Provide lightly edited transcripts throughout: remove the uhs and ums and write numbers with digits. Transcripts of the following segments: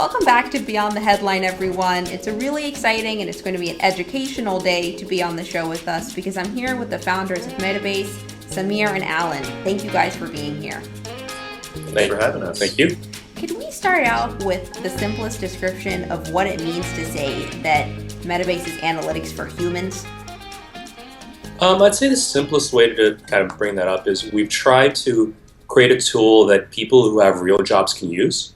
Welcome back to Beyond the Headline, everyone. It's a really exciting and it's going to be an educational day to be on the show with us because I'm here with the founders of Metabase, Sameer and Alan. Thank you guys for being here. Thanks for having us. Thank you. Could we start out with the simplest description of what it means to say that Metabase is analytics for humans? I'd say the simplest way to kind of bring that up is we've tried to create a tool that people who have real jobs can use.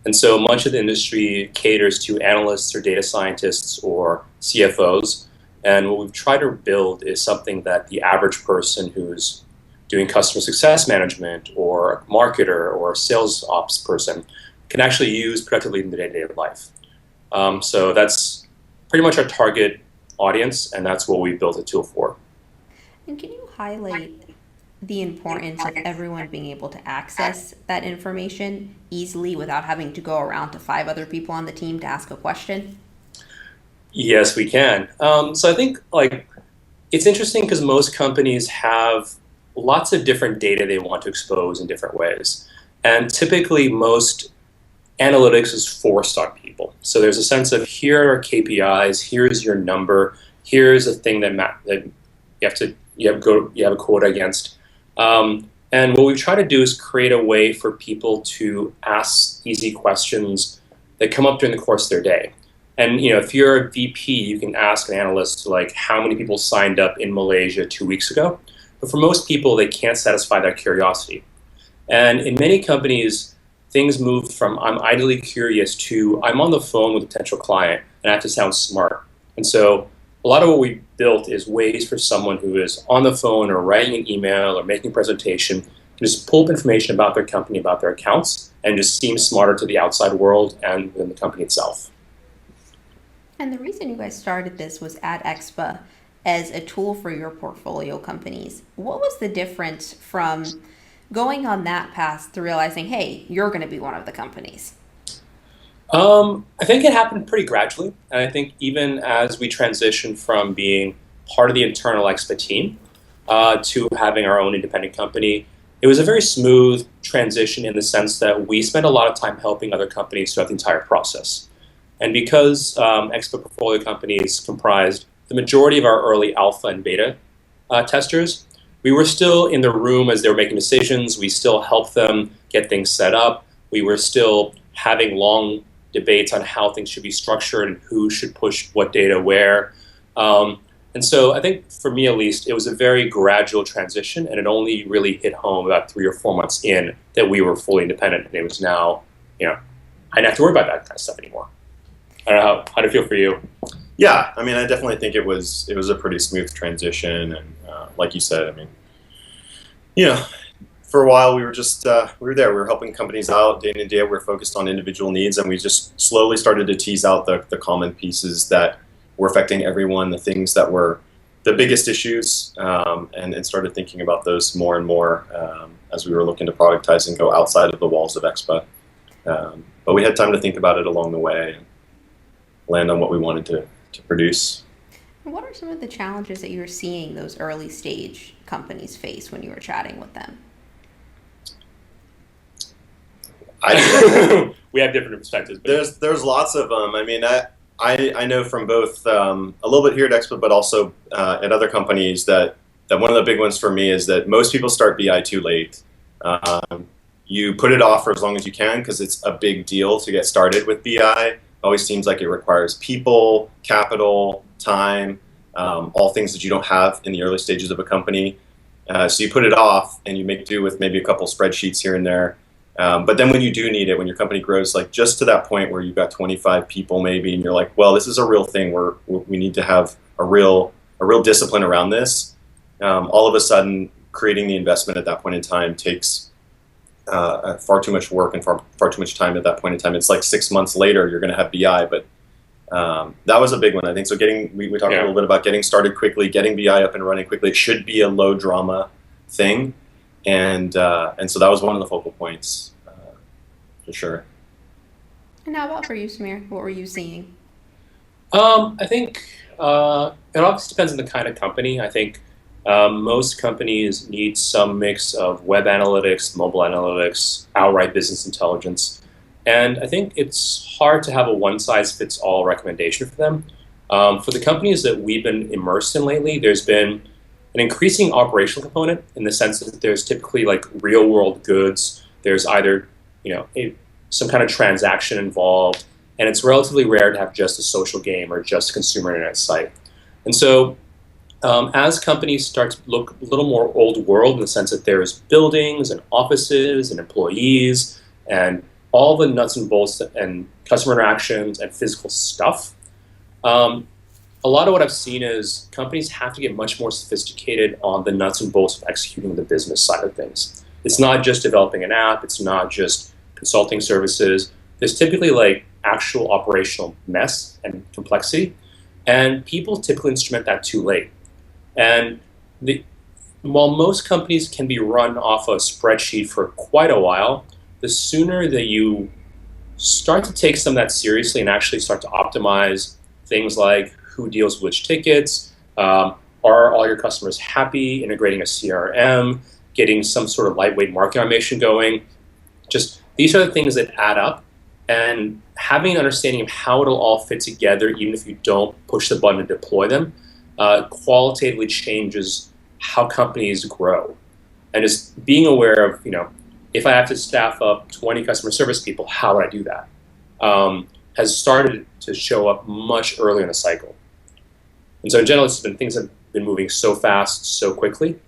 And so much of the industry caters to analysts or data scientists or CFOs. And what we've tried to build is something that the average person who's doing customer success management or a marketer or a sales ops person can actually use productively in their day-to-day life. So that's pretty much our target audience, and that's what we built a tool for. And can you highlight the importance of everyone being able to access that information easily without having to go around to 5 other people on the team to ask a question? Yes, we can. So I think it's interesting because most companies have lots of different data they want to expose in different ways. And typically most analytics is forced on people. So there's a sense of here are KPIs, here's your number, here's a thing that you have a quota against. And what we've tried to do is create a way for people to ask easy questions that come up during the course of their day. And if you're a VP, you can ask an analyst how many people signed up in Malaysia 2 weeks ago. But for most people, they can't satisfy that curiosity. And in many companies, things move from I'm idly curious to I'm on the phone with a potential client and I have to sound smart. And so a lot of what we built is ways for someone who is on the phone or writing an email or making a presentation to just pull up information about their company, about their accounts, and just seem smarter to the outside world and within the company itself. And the reason you guys started this was at Expa as a tool for your portfolio companies. What was the difference from going on that path to realizing, hey, you're going to be one of the companies? I think it happened pretty gradually. And I think even as we transitioned from being part of the internal Expa team to having our own independent company, it was a very smooth transition in the sense that we spent a lot of time helping other companies throughout the entire process. And because Expa portfolio companies comprised the majority of our early alpha and beta testers, we were still in the room as they were making decisions. We still helped them get things set up. We were still having long debates on how things should be structured and who should push what data where. And so I think for me at least, it was a very gradual transition, and it only really hit home about 3 or 4 months in that we were fully independent, and it was now, I didn't have to worry about that kind of stuff anymore. I don't know, how did it feel for you? Yeah, I mean, I definitely think it was a pretty smooth transition, and like you said, I mean, for a while we were just we were helping companies out day in and day out. We were focused on individual needs, and we just slowly started to tease out the common pieces that were affecting everyone, the things that were the biggest issues, and started thinking about those more and more as we were looking to productize and go outside of the walls of Expa. But we had time to think about it along the way and land on what we wanted to produce. What are some of the challenges that you're seeing those early stage companies face when you were chatting with them? We have different perspectives. There's lots of them. I mean, I know from both a little bit here at Expa, but also at other companies that one of the big ones for me is that most people start BI too late. You put it off for as long as you can because it's a big deal to get started with BI. It always seems like it requires people, capital, time, all things that you don't have in the early stages of a company. So you put it off and you make do with maybe a couple spreadsheets here and there. But then when you do need it, when your company grows, just to that point where you've got 25 people maybe, and you're like, well, this is a real thing where we need to have a real discipline around this. All of a sudden, creating the investment at that point in time takes far too much work and far too much time at that point in time. It's like 6 months later, you're going to have BI, but that was a big one, I think. So we talked a little bit about getting started quickly, getting BI up and running quickly. It should be a low drama thing. And so that was one of the focal points, for sure. And how about for you, Sameer? What were you seeing? I think it obviously depends on the kind of company. I think most companies need some mix of web analytics, mobile analytics, outright business intelligence. And I think it's hard to have a one-size-fits-all recommendation for them. For the companies that we've been immersed in lately, there's been an increasing operational component in the sense that there's typically like real-world goods. There's either some kind of transaction involved, and it's relatively rare to have just a social game or just a consumer internet site. And so as companies start to look a little more old world in the sense that there's buildings and offices and employees and all the nuts and bolts and customer interactions and physical stuff, a lot of what I've seen is companies have to get much more sophisticated on the nuts and bolts of executing the business side of things. It's not just developing an app. It's not just consulting services. There's typically like actual operational mess and complexity, and people typically instrument that too late. And while most companies can be run off a spreadsheet for quite a while, the sooner that you start to take some of that seriously and actually start to optimize things like who deals with which tickets, are all your customers happy, integrating a CRM, getting some sort of lightweight marketing automation going, just these are the things that add up. And having an understanding of how it'll all fit together, even if you don't push the button to deploy them, qualitatively changes how companies grow. And just being aware of, if I have to staff up 20 customer service people, how would I do that? Has started to show up much earlier in the cycle. And so in general, things have been moving so fast, so quickly,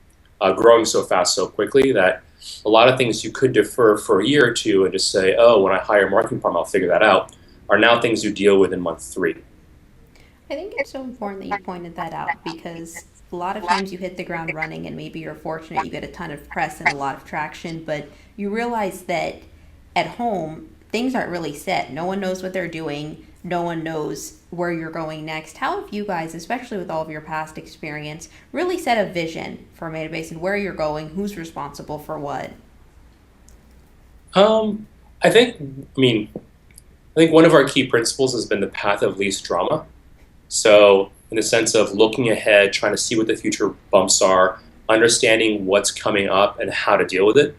growing so fast, so quickly that a lot of things you could defer for a year or two and just say, oh, when I hire a marketing department, I'll figure that out, are now things you deal with in month 3. I think it's so important that you pointed that out because a lot of times you hit the ground running and maybe you're fortunate you get a ton of press and a lot of traction, but you realize that at home, things aren't really set. No one knows what they're doing. No one knows where you're going next. How have you guys, especially with all of your past experience, really set a vision for Metabase and where you're going, who's responsible for what? I think one of our key principles has been the path of least drama. So in the sense of looking ahead, trying to see what the future bumps are, understanding what's coming up and how to deal with it.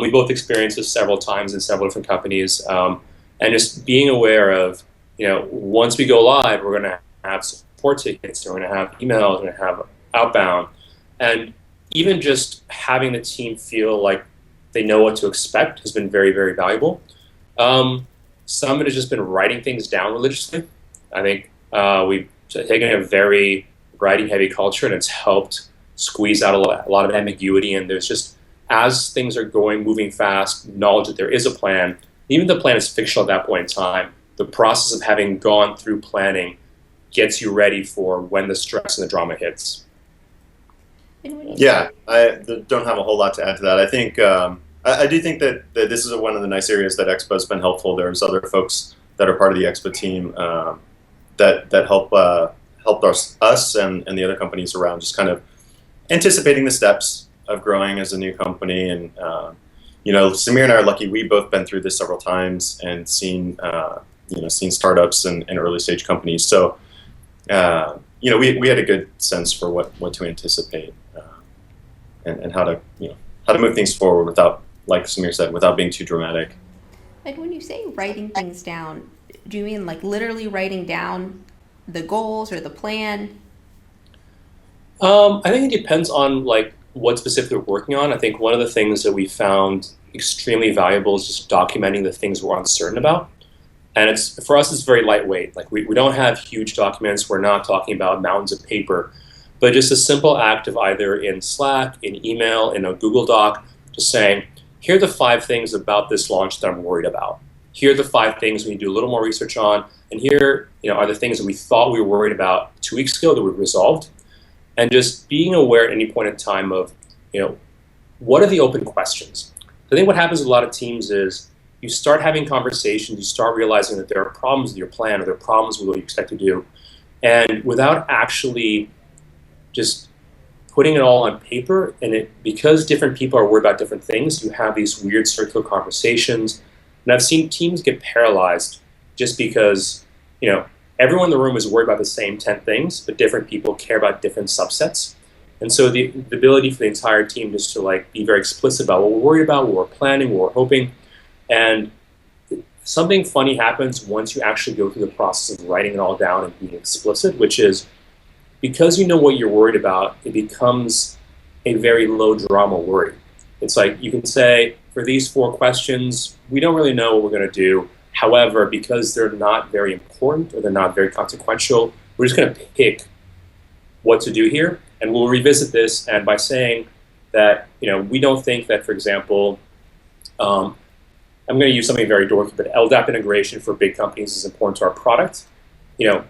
We both experienced this several times in several different companies, and just being aware of, once we go live, we're going to have support tickets, we're going to have emails, we're going to have outbound, and even just having the team feel like they know what to expect has been very, very valuable. Some of it has just been writing things down religiously. I think we've taken a very writing-heavy culture, and it's helped squeeze out a lot of ambiguity. And there's just, as things are moving fast, knowledge that there is a plan, even if the plan is fictional at that point in time, the process of having gone through planning gets you ready for when the stress and the drama hits. Yeah, I don't have a whole lot to add to that. I think I do think that this is one of the nice areas that Expa has been helpful. There's other folks that are part of the Expa team that helped us and the other companies around just kind of anticipating the steps of growing as a new company. And Sameer and I are lucky. We've both been through this several times and seen startups and early stage companies. So we had a good sense for what to anticipate and how to move things forward without, like Sameer said, without being too dramatic. Like when you say writing things down, do you mean like literally writing down the goals or the plan? I think it depends on like what specifically we're working on. I think one of the things that we found extremely valuable is just documenting the things we're uncertain about. And for us, it's very lightweight. Like we don't have huge documents. We're not talking about mountains of paper, but just a simple act of either in Slack, in email, in a Google Doc, just saying, here are the 5 things about this launch that I'm worried about. Here are the 5 things we need to do a little more research on. And here are the things that we thought we were worried about 2 weeks ago that we've resolved. And just being aware at any point in time of, what are the open questions? I think what happens with a lot of teams is you start having conversations, you start realizing that there are problems with your plan or there are problems with what you expect to do. And without actually just putting it all on paper, and because different people are worried about different things, you have these weird circular conversations. And I've seen teams get paralyzed just because, everyone in the room is worried about the same 10 things, but different people care about different subsets. And so the ability for the entire team just to be very explicit about what we're worried about, what we're planning, what we're hoping, and something funny happens once you actually go through the process of writing it all down and being explicit, which is because you know what you're worried about, it becomes a very low drama worry. It's like you can say, for these 4 questions, we don't really know what we're going to do. However, because they're not very important or they're not very consequential, we're just going to pick what to do here, and we'll revisit this. And by saying that, we don't think that, for example, I'm going to use something very dorky, but LDAP integration for big companies is important to our product.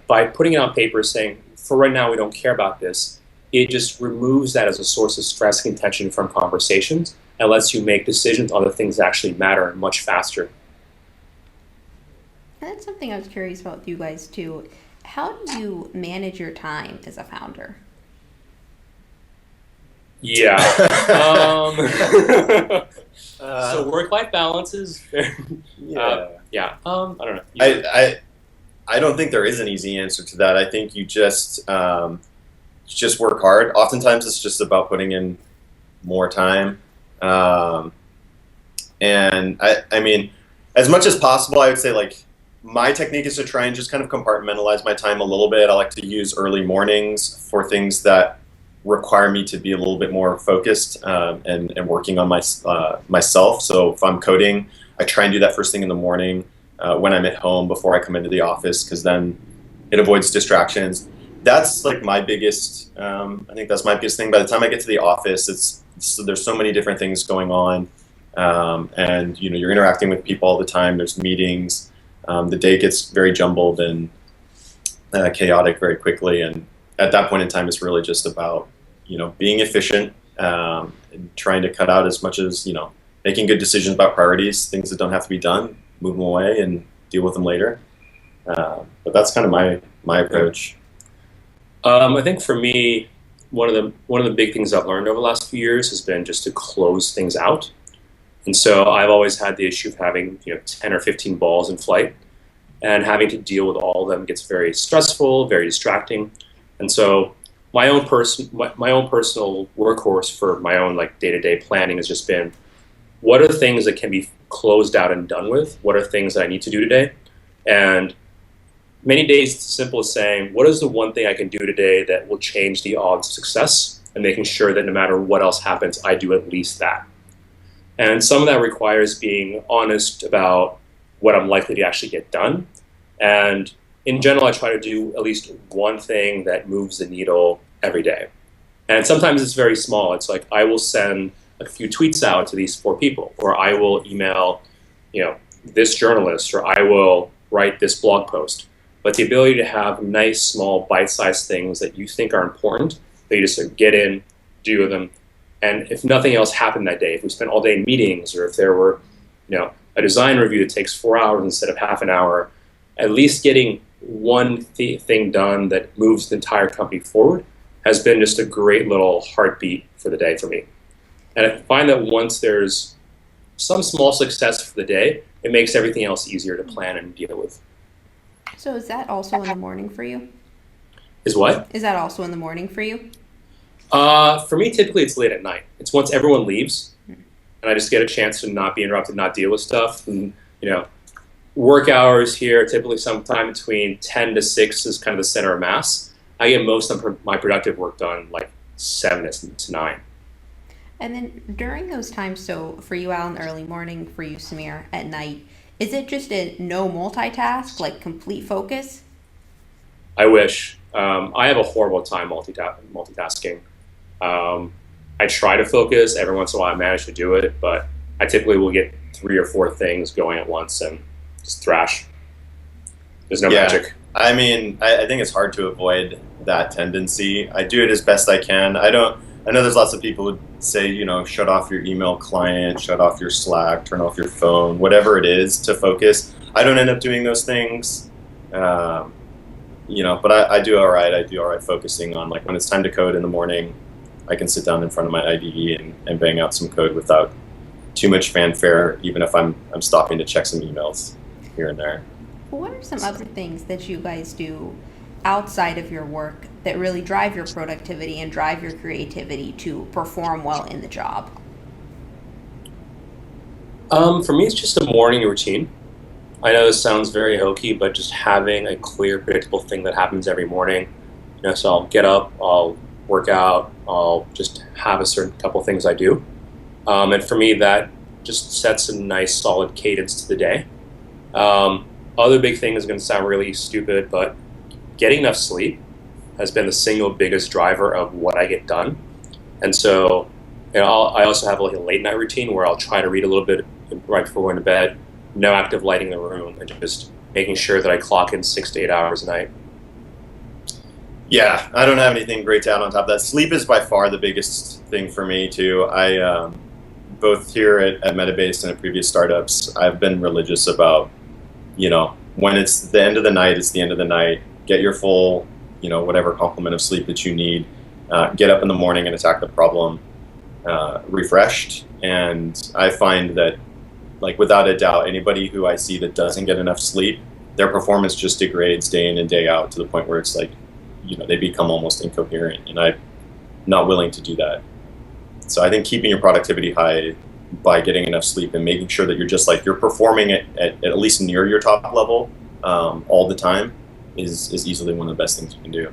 By putting it on paper, saying, for right now, we don't care about this, it just removes that as a source of stress and tension from conversations and lets you make decisions on the things that actually matter much faster. And that's something I was curious about with you guys too. How do you manage your time as a founder? Yeah. So work-life balance is yeah. I don't know. I don't think there is an easy answer to that. I think you just work hard. Oftentimes it's just about putting in more time. And I mean, as much as possible, I would say like my technique is to try and just kind of compartmentalize my time a little bit. I like to use early mornings for things that require me to be a little bit more focused and working on myself. So if I'm coding, I try and do that first thing in the morning when I'm at home before I come into the office, because then it avoids distractions. That's like my biggest, I think that's my biggest thing. By the time I get to the office, there's so many different things going on. And you're interacting with people all the time. There's meetings. The day gets very jumbled and chaotic very quickly. And at that point in time, it's really just about, being efficient and trying to cut out as much as, making good decisions about priorities, things that don't have to be done, move them away and deal with them later. But that's kind of my approach. I think for me, one of the big things I've learned over the last few years has been just to close things out. And so I've always had the issue of having 10 or 15 balls in flight, and having to deal with all of them gets very stressful, very distracting. And so my own personal workhorse for my own like day-to-day planning has just been, what are things that can be closed out and done with? What are things that I need to do today? And many days it's as simple as saying, what is the one thing I can do today that will change the odds of success, and making sure that no matter what else happens, I do at least that. And some of that requires being honest about what I'm likely to actually get done. And in general, I try to do at least one thing that moves the needle every day. And sometimes it's very small. It's like I will send a few tweets out to these 4 people, or I will email, this journalist, or I will write this blog post. But the ability to have nice, small, bite-sized things that you think are important, that you just sort of get in, do them. And if nothing else happened that day, if we spent all day in meetings, or if there were, a design review that takes 4 hours instead of half an hour, at least getting one thing done that moves the entire company forward has been just a great little heartbeat for the day for me. And I find that once there's some small success for the day, it makes everything else easier to plan and deal with. So is that also in the morning for you? Is what? Is that also in the morning for you? For me, typically it's late at night. It's once everyone leaves, and I just get a chance to not be interrupted, not deal with stuff. And, work hours here, typically sometime between 10 to 6 is kind of the center of mass. I get most of my productive work done like 7 to 9. And then during those times, so for you, Al, in the early morning, for you, Sameer, at night, is it just a no multitask, like complete focus? I wish. I have a horrible time multitasking. I try to focus. Every once in a while I manage to do it, but I typically will get 3 or 4 things going at once and just thrash. There's no magic. I mean, I think it's hard to avoid that tendency. I do it as best I can. I know there's lots of people who say, shut off your email client, shut off your Slack, turn off your phone, whatever it is to focus. I don't end up doing those things. But I do all right. I do all right focusing on, like, when it's time to code in the morning, I can sit down in front of my IDE and bang out some code without too much fanfare, even if I'm stopping to check some emails here and there. What are some other things that you guys do outside of your work that really drive your productivity and drive your creativity to perform well in the job? For me, it's just a morning routine. I know this sounds very hokey, but just having a clear, predictable thing that happens every morning. So I'll get up, I'll work out, I'll just have a certain couple things I do. And for me, that just sets a nice, solid cadence to the day. Other big thing is going to sound really stupid, but getting enough sleep has been the single biggest driver of what I get done. And so I also have like a late night routine where I'll try to read a little bit right before going to bed, no active lighting in the room, and just making sure that I clock in 6 to 8 hours a night. Yeah, I don't have anything great to add on top of that. Sleep is by far the biggest thing for me too. I both here at Metabase and at previous startups, I've been religious about, when it's the end of the night, it's the end of the night. Get your full, whatever complement of sleep that you need. Get up in the morning and attack the problem refreshed. And I find that, like, without a doubt, anybody who I see that doesn't get enough sleep, their performance just degrades day in and day out to the point where it's like, they become almost incoherent, and I'm not willing to do that. So I think keeping your productivity high by getting enough sleep and making sure that you're performing at least near your top level all the time is easily one of the best things you can do.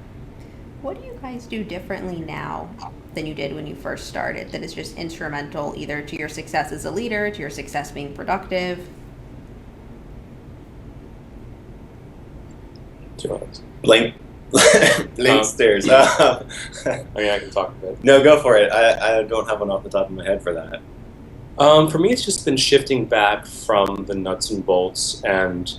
What do you guys do differently now than you did when you first started that is just instrumental either to your success as a leader, to your success being productive? Blank stares. I mean, I can talk a bit. No, go for it. I don't have one off the top of my head for that. For me, it's just been shifting back from the nuts and bolts, and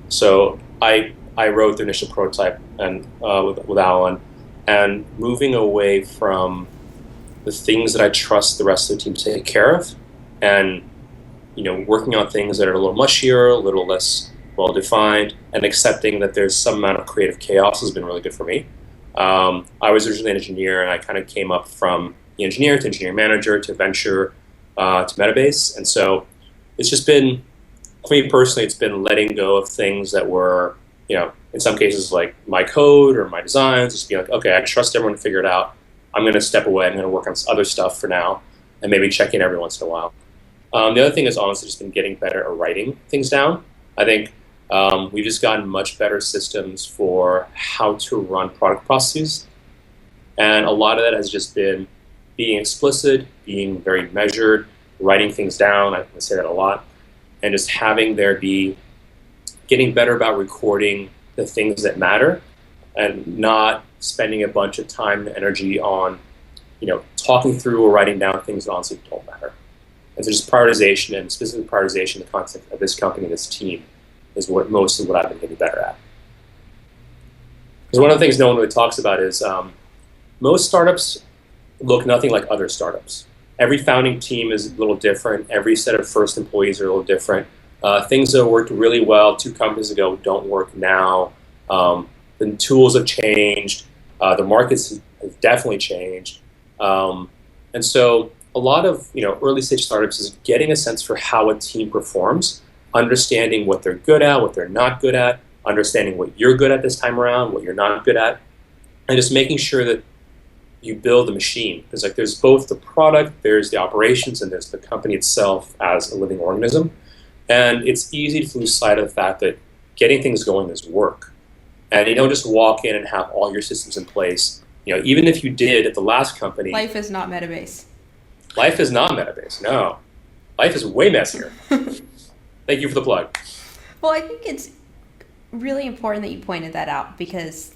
so I wrote the initial prototype and with Alan, and moving away from the things that I trust the rest of the team to take care of, and working on things that are a little mushier, a little less well defined, and accepting that there's some amount of creative chaos has been really good for me. I was originally an engineer, and I kind of came up from the engineer to engineering manager to venture to Metabase, and so it's just been, for me personally, it's been letting go of things that were, in some cases like my code or my designs, just be like, okay, I trust everyone to figure it out. I'm going to step away. I'm going to work on other stuff for now, and maybe check in every once in a while. The other thing is honestly just been getting better at writing things down. I think we've just gotten much better systems for how to run product processes. And a lot of that has just been being explicit, being very measured, writing things down, I say that a lot, and just having there be, getting better about recording the things that matter and not spending a bunch of time and energy on, talking through or writing down things that honestly don't matter. And so just prioritization, and specific prioritization in the context of this company, this team, is most of what I've been getting better at. Because one of the things no one really talks about is most startups look nothing like other startups. Every founding team is a little different. Every set of first employees are a little different. Things that worked really well 2 companies ago don't work now. The tools have changed. The markets have definitely changed. And so a lot of early stage startups is getting a sense for how a team performs, understanding what they're good at, what they're not good at, understanding what you're good at this time around, what you're not good at, and just making sure that you build a machine. Because there's both the product, there's the operations, and there's the company itself as a living organism. And it's easy to lose sight of the fact that getting things going is work. And you don't just walk in and have all your systems in place. Even if you did at the last company. Life is not Metabase. Life is not Metabase, no. Life is way messier. Thank you for the plug. Well, I think it's really important that you pointed that out, because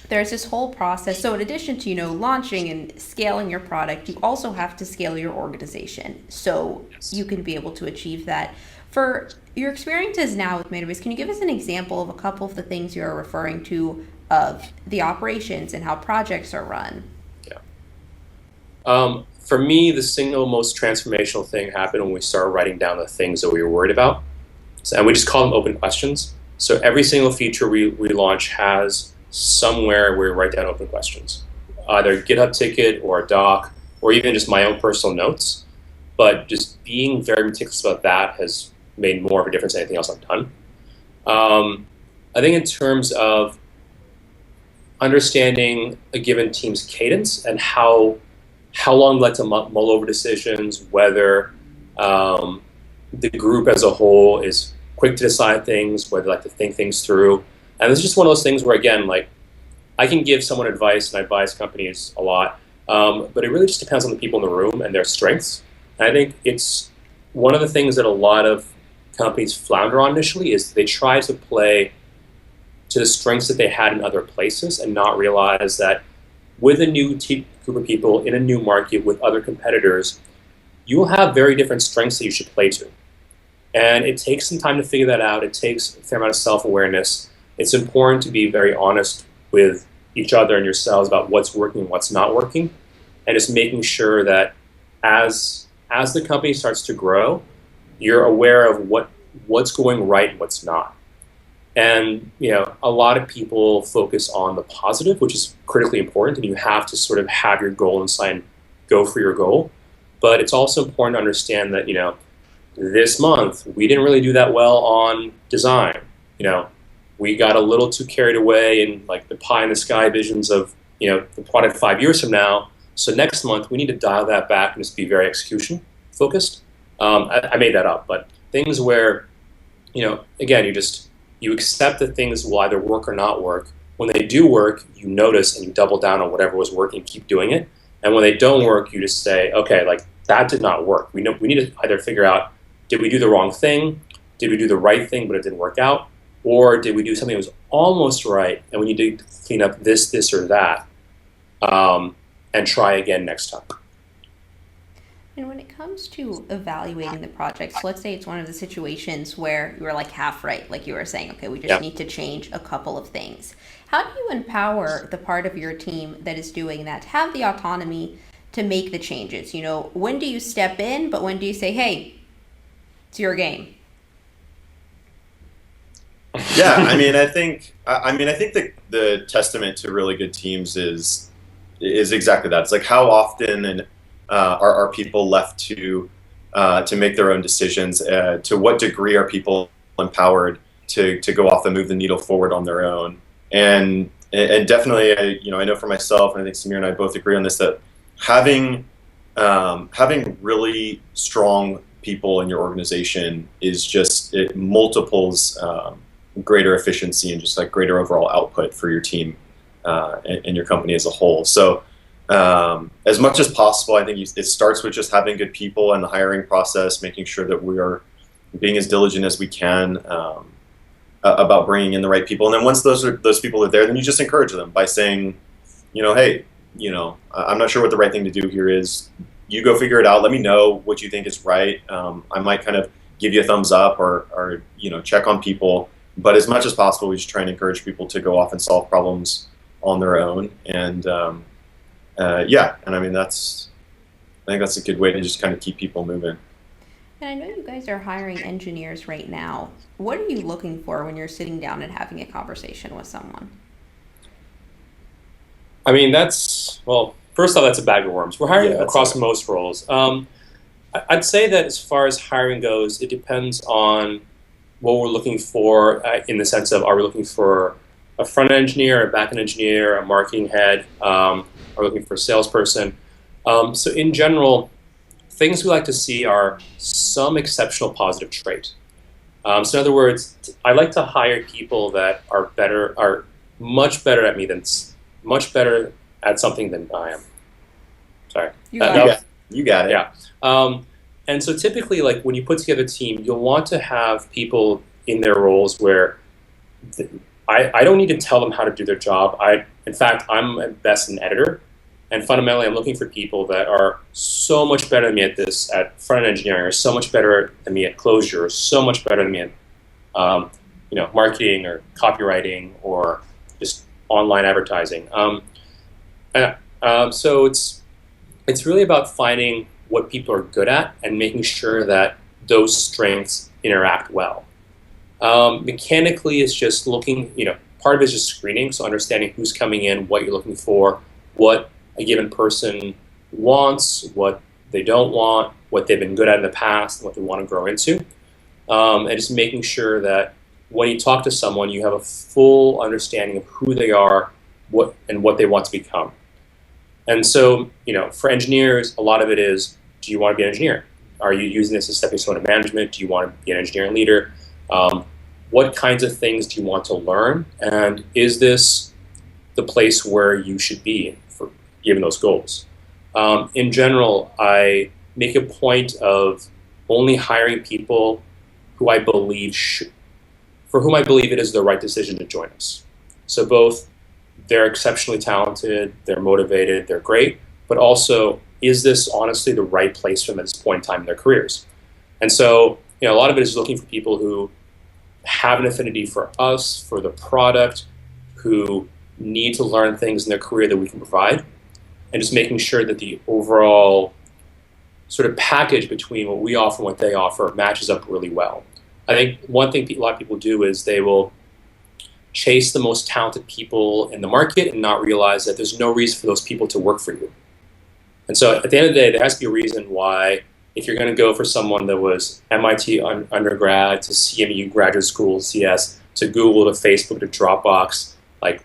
there's this whole process. So in addition to, launching and scaling your product, you also have to scale your organization. So you can be able to achieve that. For your experiences now with Metabase, can you give us an example of a couple of the things you're referring to of the operations and how projects are run? Yeah. For me, the single most transformational thing happened when we started writing down the things that we were worried about. And we just call them open questions. So every single feature we launch has somewhere where we write down open questions, either a GitHub ticket or a doc, or even just my own personal notes. But just being very meticulous about that has made more of a difference than anything else I've done. I think in terms of understanding a given team's cadence and how long we like to mull over decisions, whether the group as a whole is quick to decide things, where they like to think things through. And it's just one of those things where, again, like I can give someone advice, and I advise companies a lot, but it really just depends on the people in the room and their strengths. And I think it's one of the things that a lot of companies flounder on initially is they try to play to the strengths that they had in other places and not realize that with a new group of people in a new market with other competitors, you will have very different strengths that you should play to. And it takes some time to figure that out. It takes a fair amount of self-awareness. It's important to be very honest with each other and yourselves about what's working and what's not working, and just making sure that as the company starts to grow, you're aware of what's going right and what's not. And a lot of people focus on the positive, which is critically important, and you have to sort of have your goal in sight and go for your goal. But it's also important to understand that this month we didn't really do that well on design. We got a little too carried away in like the pie in the sky visions of the product 5 years from now. So next month we need to dial that back and just be very execution focused. I made that up, but things where again you accept that things will either work or not work. When they do work, you notice and you double down on whatever was working, keep doing it. And when they don't work, you just say, okay, like that did not work. We need to either figure out, did we do the wrong thing? Did we do the right thing but it didn't work out? Or did we do something that was almost right and we need to clean up this or that, and try again next time? And when it comes to evaluating the projects, let's say it's one of the situations where you were like half right, like you were saying, okay, we just need to change a couple of things. How do you empower the part of your team that is doing that to have the autonomy to make the changes? When do you step in, but when do you say, hey, it's your game? Yeah, I think the testament to really good teams is exactly that. It's like how often are people left to make their own decisions? To what degree are people empowered to go off and move the needle forward on their own? And definitely, I know for myself, and I think Sameer and I both agree on this, that having really strong people in your organization is just it multiples greater efficiency and just like greater overall output for your team and your company as a whole. So as much as possible, I think it starts with just having good people and the hiring process, making sure that we are being as diligent as we can about bringing in the right people. And then once those people are there, then you just encourage them by saying, hey, I'm not sure what the right thing to do here is. You go figure it out. Let me know what you think is right. I might kind of give you a thumbs up or check on people. But as much as possible, we just try and encourage people to go off and solve problems on their own. And I think that's a good way to just kind of keep people moving. And I know you guys are hiring engineers right now. What are you looking for when you're sitting down and having a conversation with someone? First off, that's a bag of worms. We're hiring across most roles. I'd say that as far as hiring goes, it depends on what we're looking for in the sense of, are we looking for a front-end engineer, a back-end engineer, a marketing head, are we looking for a salesperson? So in general, things we like to see are some exceptional positive trait. So in other words, I like to hire people that are much better at something than I am. Sorry. You got it. Yeah. And so typically, like when you put together a team, you'll want to have people in their roles where I don't need to tell them how to do their job. In fact, I'm at best an editor. And fundamentally, I'm looking for people that are so much better than me at front-end engineering, or so much better than me at closure, or so much better than me at marketing or copywriting or just online advertising. So it's really about finding what people are good at and making sure that those strengths interact well. Mechanically, it's just looking, part of it is just screening, so understanding who's coming in, what you're looking for, what a given person wants, what they don't want, what they've been good at in the past, and what they want to grow into. And just making sure that when you talk to someone, you have a full understanding of who they are, what they want to become. And so, for engineers, a lot of it is, do you want to be an engineer? Are you using this as a stepping stone to management? Do you want to be an engineering leader? What kinds of things do you want to learn? And is this the place where you should be for given those goals? In general, I make a point of only hiring people who I believe for whom I believe it is the right decision to join us. So both they're exceptionally talented, they're motivated, they're great, but also is this honestly the right place for them at this point in time in their careers? And so, a lot of it is looking for people who have an affinity for us, for the product, who need to learn things in their career that we can provide, and just making sure that the overall sort of package between what we offer and what they offer matches up really well. I think one thing a lot of people do is they will chase the most talented people in the market and not realize that there's no reason for those people to work for you. And so at the end of the day, there has to be a reason why, if you're going to go for someone that was MIT undergrad to CMU graduate school, CS, to Google, to Facebook, to Dropbox, like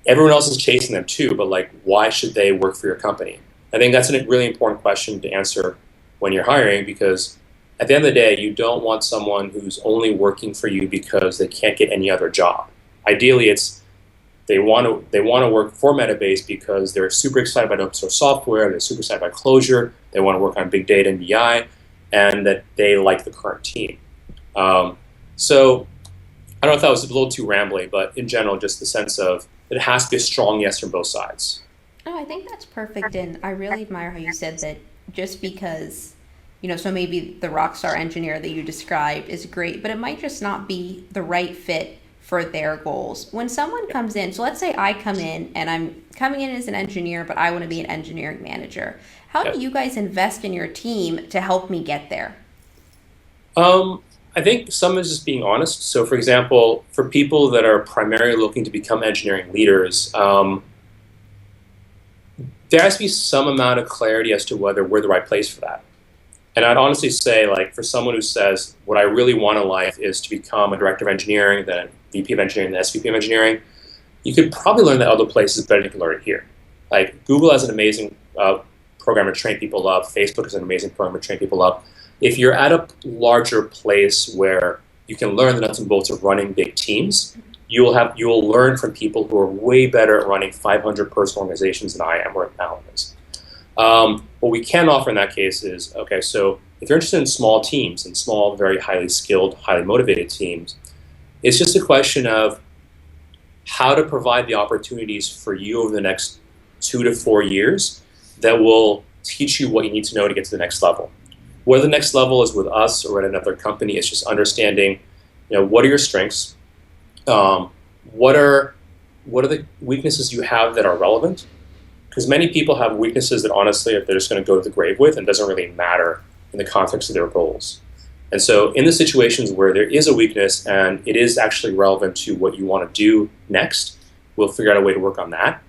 everyone else is chasing them too, but like why should they work for your company? I think that's a really important question to answer when you're hiring, because at the end of the day, you don't want someone who's only working for you because they can't get any other job. Ideally, it's they want to work for Metabase because they're super excited about open source software, they're super excited about Clojure, they want to work on big data and BI, and that they like the current team. So I don't know if that was a little too rambly, but in general, just the sense of it has to be a strong yes from both sides. Oh, I think that's perfect, and I really admire how you said that just because, so maybe the rock star engineer that you described is great, but it might just not be the right fit for their goals. When someone comes in, so let's say I come in and I'm coming in as an engineer, but I want to be an engineering manager. How do you guys invest in your team to help me get there? I think some is just being honest. So for example, for people that are primarily looking to become engineering leaders, there has to be some amount of clarity as to whether we're the right place for that. And I'd honestly say, like, for someone who says, what I really want in life is to become a director of engineering, then VP of engineering, then SVP of engineering, you could probably learn that other places better than you can learn it here. Like, Google has an amazing program to train people up. Facebook has an amazing program to train people up. If you're at a larger place where you can learn the nuts and bolts of running big teams, you will learn from people who are way better at running 500-person organizations than I am or Alan is. What we can offer in that case is, okay, so if you're interested in small teams and small, very highly skilled, highly motivated teams, it's just a question of how to provide the opportunities for you over the next 2 to 4 years that will teach you what you need to know to get to the next level. Whether the next level is with us or at another company, it's just understanding, what are your strengths, what are the weaknesses you have that are relevant. Because many people have weaknesses that honestly they're just going to go to the grave with and doesn't really matter in the context of their goals. And so in the situations where there is a weakness and it is actually relevant to what you want to do next, we'll figure out a way to work on that.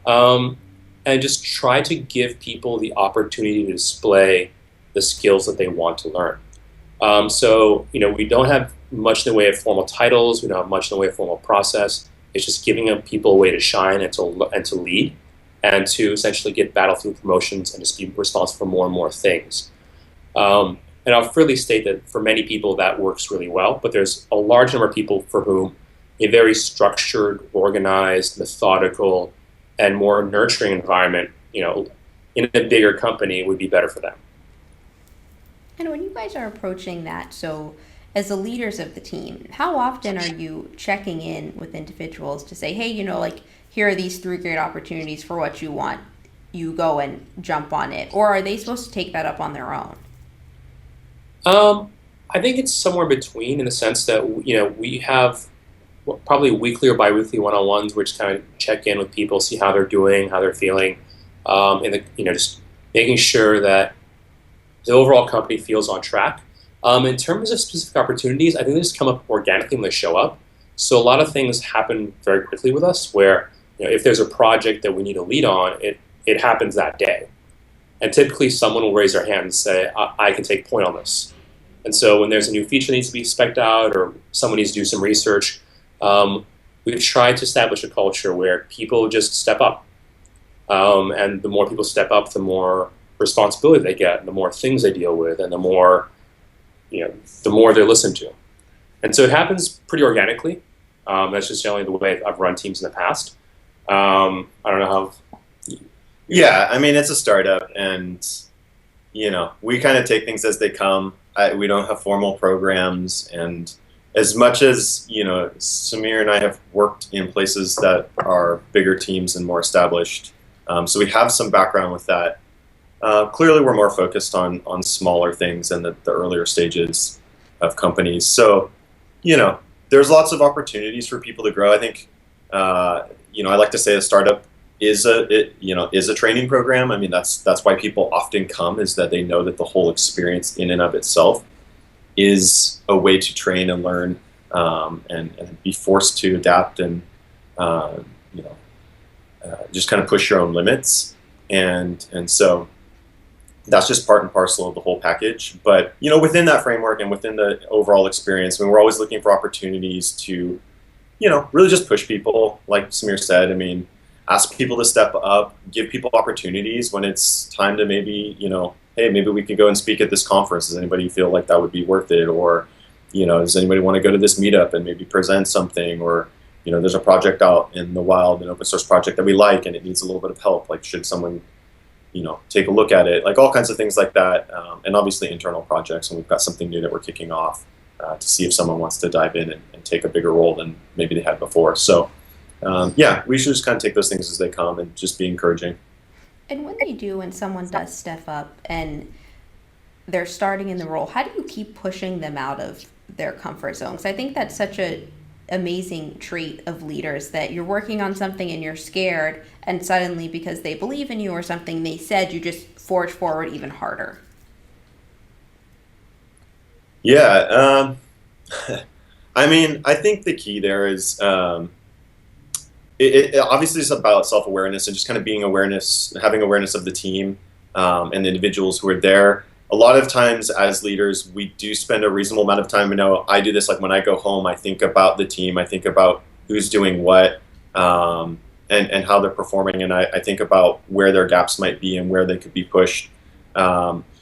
And just try to give people the opportunity to display the skills that they want to learn. So we don't have much in the way of formal titles. We don't have much in the way of formal process. It's just giving people a way to shine and to lead, and to essentially get battlefield promotions and just be responsible for more and more things. And I'll freely state that for many people that works really well, but there's a large number of people for whom a very structured, organized, methodical, and more nurturing environment, in a bigger company would be better for them. And when you guys are approaching that, so as the leaders of the team, how often are you checking in with individuals to say, hey, here are these 3 great opportunities for what you want, you go and jump on it? Or are they supposed to take that up on their own? I think it's somewhere between, in the sense that, we have probably weekly or bi-weekly one-on-ones where we just kind of check in with people, see how they're doing, how they're feeling, and just making sure that the overall company feels on track. In terms of specific opportunities, I think they just come up organically when they show up. So a lot of things happen very quickly with us where, if there's a project that we need to lead on, it happens that day. And typically someone will raise their hand and say, I can take point on this. And so when there's a new feature that needs to be spec'd out or someone needs to do some research, we've tried to establish a culture where people just step up. And the more people step up, the more responsibility they get, and the more things they deal with, and the more they're listened to. And so it happens pretty organically. That's just generally the way I've run teams in the past. I don't know how. Yeah, I mean, it's a startup, and we kind of take things as they come. We don't have formal programs, and as much as Sameer and I have worked in places that are bigger teams and more established, so we have some background with that. Clearly, we're more focused on smaller things and the earlier stages of companies. So, there's lots of opportunities for people to grow. I think, I like to say a startup is a training program. I mean, that's why people often come, is that they know that the whole experience in and of itself is a way to train and learn, and be forced to adapt and just kind of push your own limits, and so that's just part and parcel of the whole package. But within that framework and within the overall experience, I mean, we're always looking for opportunities to really just push people, like Sameer said. I mean, ask people to step up, give people opportunities when it's time to maybe, hey, maybe we could go and speak at this conference. Does anybody feel like that would be worth it? Or, does anybody want to go to this meetup and maybe present something? Or, there's a project out in the wild, an open source project that we like, and it needs a little bit of help. Like, should someone, take a look at it? Like, all kinds of things like that. And obviously internal projects, and we've got something new that we're kicking off to see if someone wants to dive in and take a bigger role than maybe they had before. So, we should just kind of take those things as they come and just be encouraging. And when someone does step up and they're starting in the role, how do you keep pushing them out of their comfort zone? Because I think that's such an amazing trait of leaders, that you're working on something and you're scared, and suddenly, because they believe in you or something they said, you just forge forward even harder. Yeah. I mean, I think the key there is, it obviously is about self-awareness and just kind of having awareness of the team, and the individuals who are there. A lot of times as leaders, we do spend a reasonable amount of time. I do this, like when I go home, I think about the team, I think about who's doing what, and how they're performing, and I think about where their gaps might be and where they could be pushed.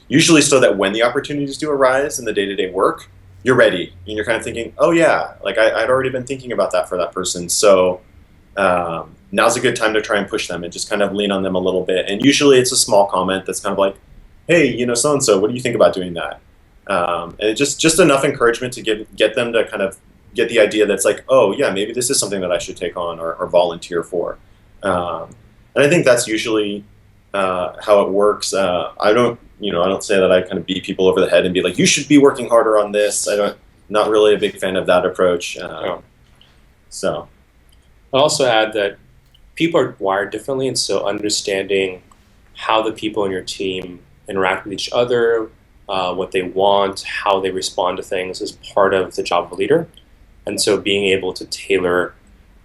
Usually so that when the opportunities do arise in the day-to-day work, you're ready, and you're kind of thinking, oh yeah, like I'd already been thinking about that for that person. So now's a good time to try and push them and just kind of lean on them a little bit. And usually it's a small comment that's kind of like, hey, so-and-so, what do you think about doing that? And it just enough encouragement to get them to kind of get the idea that's like, oh yeah, maybe this is something that I should take on or volunteer for. And I think that's usually how it works. I don't say that I kind of beat people over the head and be like, you should be working harder on this. Not really a big fan of that approach. So. I'll also add that people are wired differently, and so understanding how the people in your team interact with each other, what they want, how they respond to things is part of the job of a leader. And so being able to tailor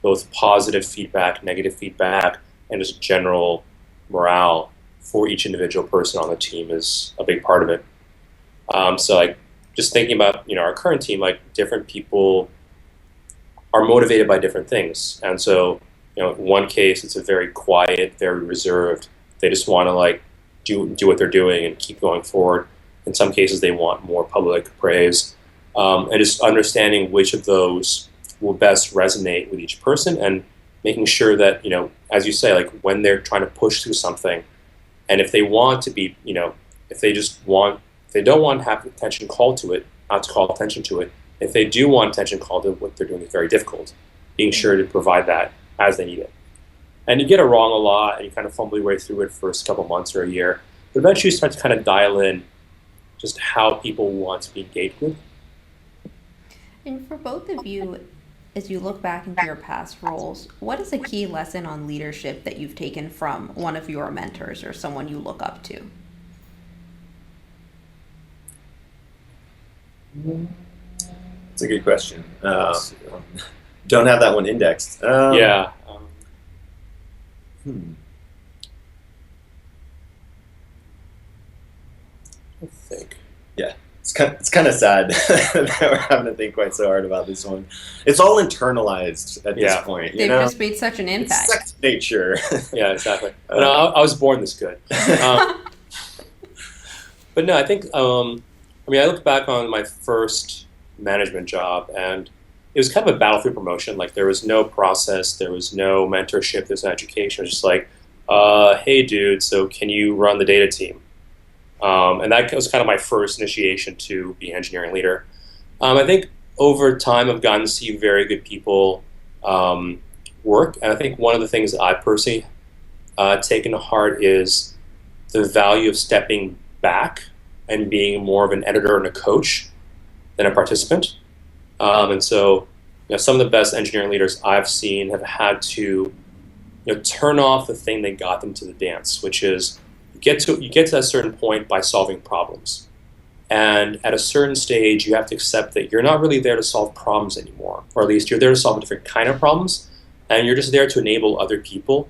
both positive feedback, negative feedback, and just general morale for each individual person on the team is a big part of it. So like just thinking about our current team, like different people are motivated by different things. And so in one case it's a very quiet, very reserved. They just want to like do what they're doing and keep going forward. In some cases they want more public praise. And just understanding which of those will best resonate with each person, and making sure that, as you say, like when they're trying to push through something, and if they want to be, if they don't want to have attention called to it, not to call attention to it. If they do want attention called to what they're doing is very difficult, being sure to provide that as they need it. And you get it wrong a lot, and you kind of fumble your way through it for a couple months or a year. But eventually you start to kind of dial in just how people want to be engaged with. And for both of you, as you look back into your past roles, what is a key lesson on leadership that you've taken from one of your mentors or someone you look up to? That's a good question. Don't have that one indexed. Yeah. I think. Yeah, it's kind of sad that we're having to think quite so hard about this one. It's all internalized at this point. They've just made such an impact. It's second nature. Yeah, exactly. I was born this good. But no, I think, I look back on my first management job, and it was kind of a battle through promotion. Like there was no process, there was no mentorship, there's no education. It was just like, hey, dude, so can you run the data team? And that was kind of my first initiation to be an engineering leader. I think over time I've gotten to see very good people work, and I think one of the things that I personally taken to heart is the value of stepping back and being more of an editor and a coach than a participant. And so, some of the best engineering leaders I've seen have had to, turn off the thing that got them to the dance, which is you get to a certain point by solving problems. And at a certain stage, you have to accept that you're not really there to solve problems anymore, or at least you're there to solve a different kind of problems, and you're just there to enable other people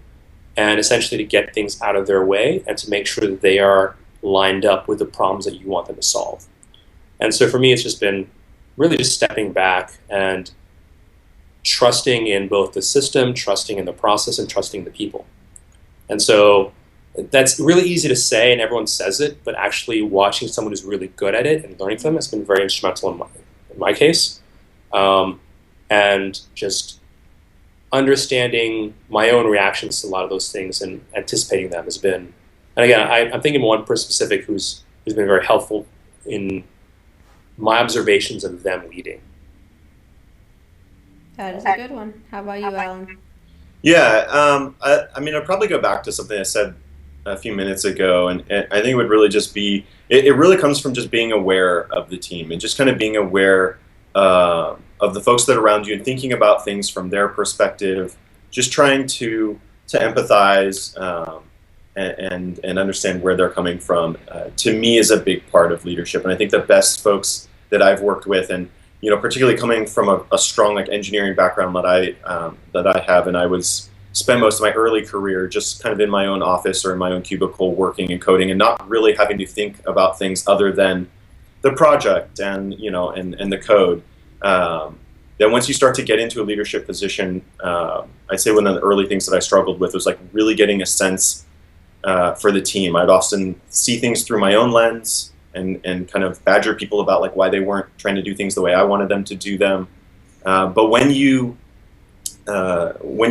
and essentially to get things out of their way and to make sure that they are lined up with the problems that you want them to solve. And so for me, it's just been really just stepping back and trusting in both the system, trusting in the process, and trusting the people. And so that's really easy to say and everyone says it, but actually watching someone who's really good at it and learning from them has been very instrumental in my case. And just understanding my own reactions to a lot of those things and anticipating them has been, and again, I'm thinking of one person specific who's been very helpful in my observations of them leading. That is a good one. How about you, Alan? Yeah, I mean, I'd probably go back to something I said a few minutes ago, and I think it would really just be, it really comes from just being aware of the team and just kind of being aware of the folks that are around you and thinking about things from their perspective, just trying to empathize and understand where they're coming from, to me is a big part of leadership. And I think the best folks that I've worked with, and particularly coming from a strong engineering background that I have, and I spent most of my early career just kind of in my own office or in my own cubicle working and coding and not really having to think about things other than the project and and the code. Then once you start to get into a leadership position, I'd say one of the early things that I struggled with was really getting a sense for the team. I'd often see things through my own lens and kind of badger people about why they weren't trying to do things the way I wanted them to do them. But when you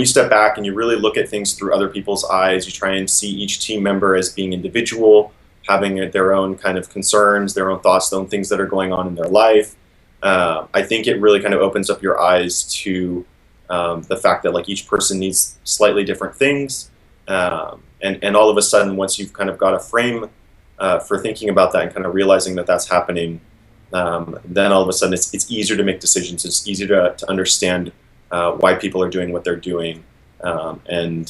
step back and you really look at things through other people's eyes, you try and see each team member as being individual, having their own kind of concerns, their own thoughts, their own things that are going on in their life. I think it really kind of opens up your eyes to the fact that each person needs slightly different things. And all of a sudden, once you've kind of got a frame for thinking about that and kind of realizing that that's happening, then all of a sudden it's easier to make decisions. It's easier to understand why people are doing what they're doing, and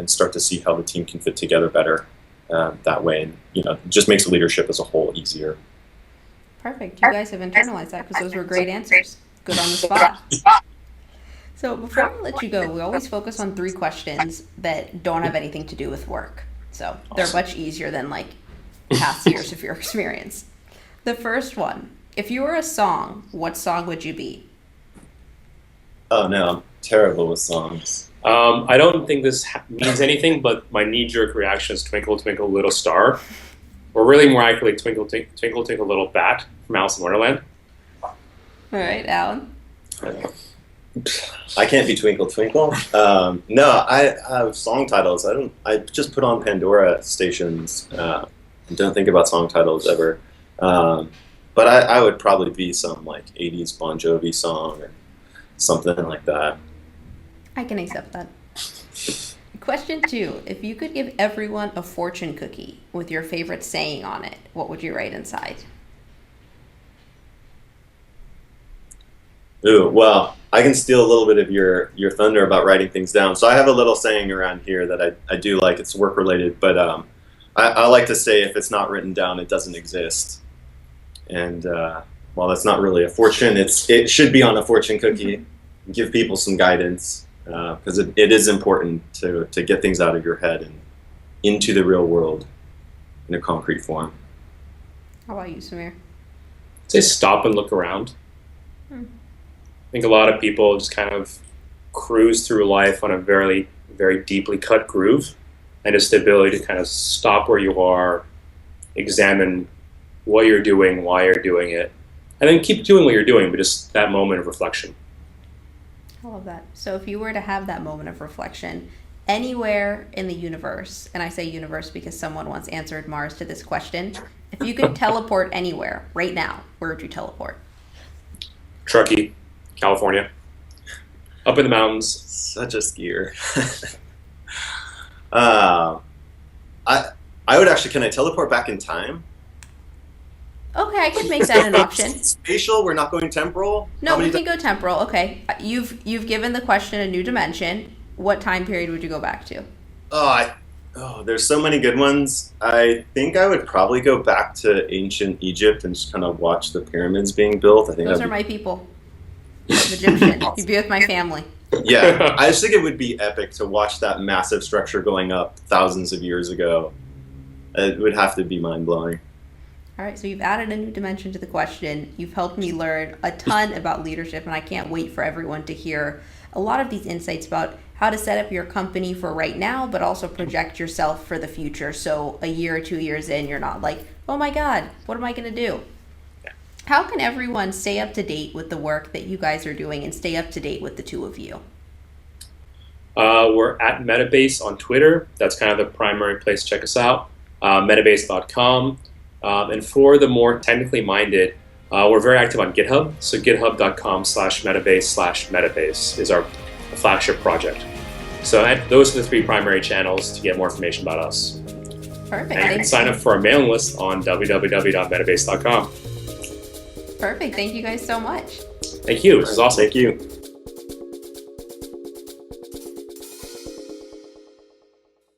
start to see how the team can fit together better that way. And it just makes leadership as a whole easier. Perfect. You guys have internalized that because those were great answers. Good on the spot. So before we let you go, we always focus on 3 questions that don't have anything to do with work. So they're much easier than past years of your experience. The first one, if you were a song, what song would you be? Oh no, I'm terrible with songs. I don't think this means anything, but my knee-jerk reaction is Twinkle, Twinkle, Little Star. Or really more accurately, Twinkle, Twinkle, Twinkle, Little Bat from Alice in Wonderland. All right, Alan? I can't be Twinkle, Twinkle. No, I have song titles. I just put on Pandora stations. Don't think about song titles ever. But I would probably be some 80s Bon Jovi song or something like that. I can accept that. Question 2, if you could give everyone a fortune cookie with your favorite saying on it, what would you write inside? Ooh, well, I can steal a little bit of your thunder about writing things down. So I have a little saying around here that I do like. It's work related, but I like to say if it's not written down, it doesn't exist. And while that's not really a fortune, it should be on a fortune cookie. Give people some guidance. Because it is important to get things out of your head and into the real world in a concrete form. How about you, Sameer? I'd say stop and look around. I think a lot of people just kind of cruise through life on a very, very deeply cut groove, and just the ability to kind of stop where you are, examine what you're doing, why you're doing it, and then keep doing what you're doing, but just that moment of reflection. I love that. So if you were to have that moment of reflection anywhere in the universe, and I say universe because someone once answered Mars to this question, if you could teleport anywhere right now, where would you teleport? Truckee, California. Up in the mountains. Such a skier. I would actually, can I teleport back in time? Okay, I could make that an option. Spatial, we're not going temporal? No, we can go temporal. Okay. You've given the question a new dimension. What time period would you go back to? There's so many good ones. I think I would probably go back to ancient Egypt and just kind of watch the pyramids being built. I think those are my people. I'm Egyptian. You'd be with my family. Yeah, I just think it would be epic to watch that massive structure going up thousands of years ago. It would have to be mind-blowing. All right, so you've added a new dimension to the question. You've helped me learn a ton about leadership, and I can't wait for everyone to hear a lot of these insights about how to set up your company for right now, but also project yourself for the future. So a year or 2 years in, you're not like, oh my God, what am I going to do? How can everyone stay up to date with the work that you guys are doing and stay up to date with the two of you? We're at Metabase on Twitter. That's kind of the primary place to check us out. Metabase.com. And for the more technically minded, we're very active on GitHub. So github.com/metabase/metabase is our flagship project. So those are the three primary channels to get more information about us. Perfect. And you can sign up for our mailing list on www.metabase.com. Perfect. Thank you guys so much. Thank you. This is awesome. Thank you.